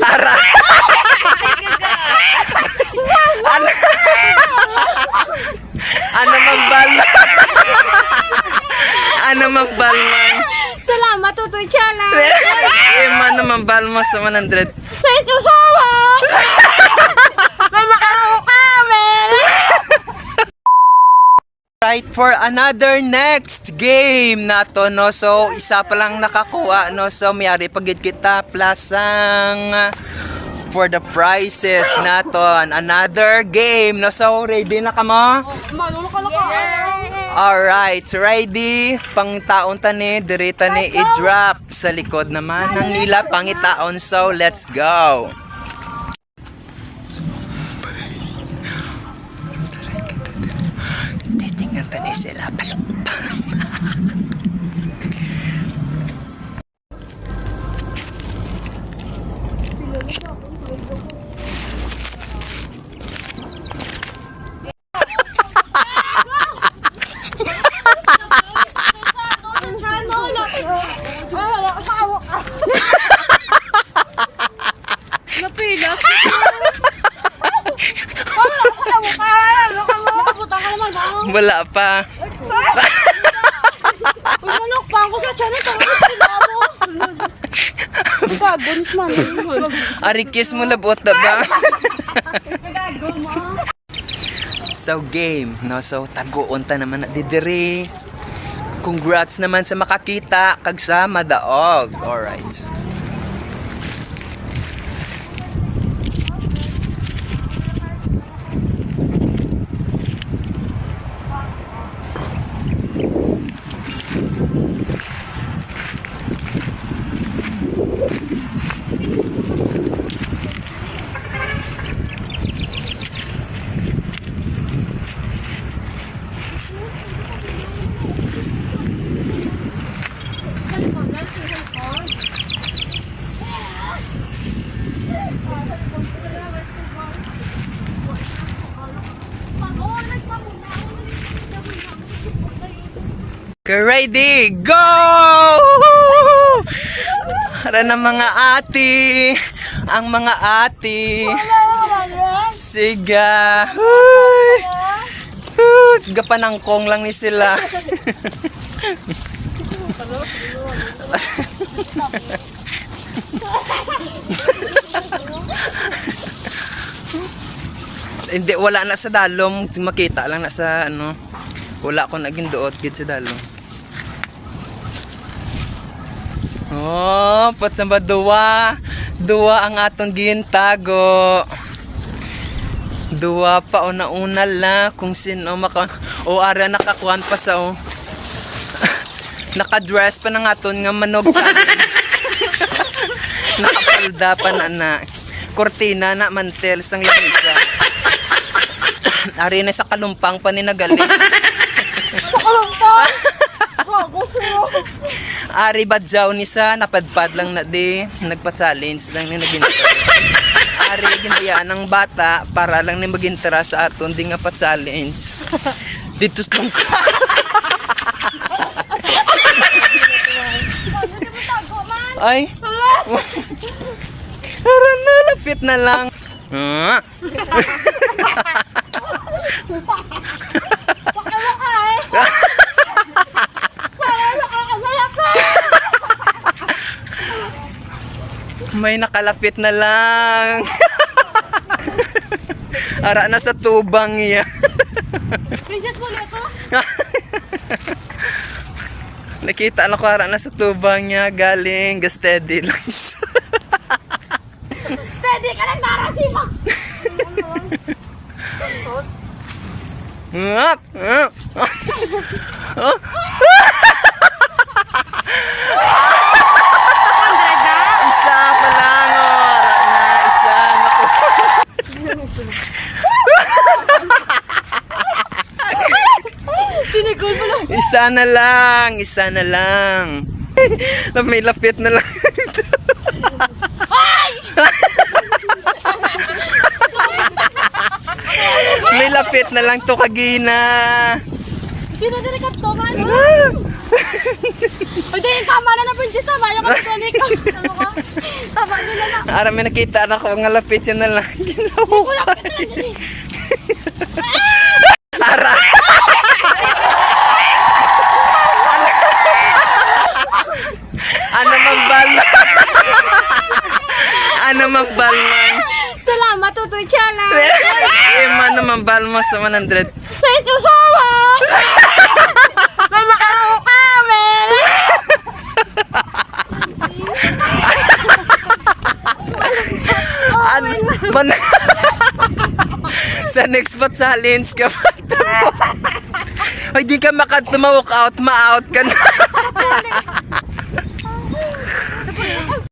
Aray! Ano? Ano magbalma? Ano magbalma? Salamat, Tutoy Challenge! Ano magbalma sa 100? Thank you so much! May makarong kami! Right, for another next game na to, no? So, isa pa lang nakakuha, no? So, mayari pagid kita plus ang for the prizes naton. Another game, no? So, ready na ka mo? Alright, ready? Pangitaon tani, dirita ni i-drop sa likod naman ng ila pangitaon. So, let's go! Titingnan tani sila palukpan. Napila. Wala pa. Manok pa ako sa channel. Bonis man. Arikis mo labot na ba? So game, no? So taguon ta naman na didiri. Congrats naman sa makakita kag sa madaog. Alright. Okay, ready, go! Para na mga ati, ang mga ati. Siga. Huy! Gapanangkong lang ni sila. Hindi, wala na sa dalom. Makita lang na sa ano. Wala akong naging duot gid sa dalom. Oh, patsamba duwa. Duwa ang atong gintago. Duwa pa una-una la kung sino maka o ara nakakuan pa sa o. Naka-dress pa ng aton nga manog challenge. Nakapalda pa na. Kortina na mantel sang lamisa. Ari na sa kalumpang pa ni nagali. Ari badyaw ni sa napadpad lang na di nagpa-challenge lang ni nagintra. Ari ginayaan ng bata para lang ni magintra sa aton di nga pa-challenge. Dito sa ay. Ara na lapit na lang. May nakalapit na lang. Ara na sa tubang niya. Princess mo na ito? Nakita na ko ara na sa tubang niya galing steady lang. Steady ka lang narasima! Isa pa lang, ora na, isa. Naku. Sinikol mo lang. Isa na lang, isa na lang. May lapit na lang. May lapit na lang to kagina. Sino din ka to man? O dahil tama na princess na bayan ka ito ko. Ano ka? Tama nila na. Ara may nakita na ko nga lapit yun na lang. Ginawukay. Ara. Ano magbalman? Ano magbalman? Salamat tutoy challenge. Ano magbalman sa 100? Thank you so much. May makarong kami. Sa next pot challenge ka pa. Ay, di ka makatumawak out, ma-out ka na.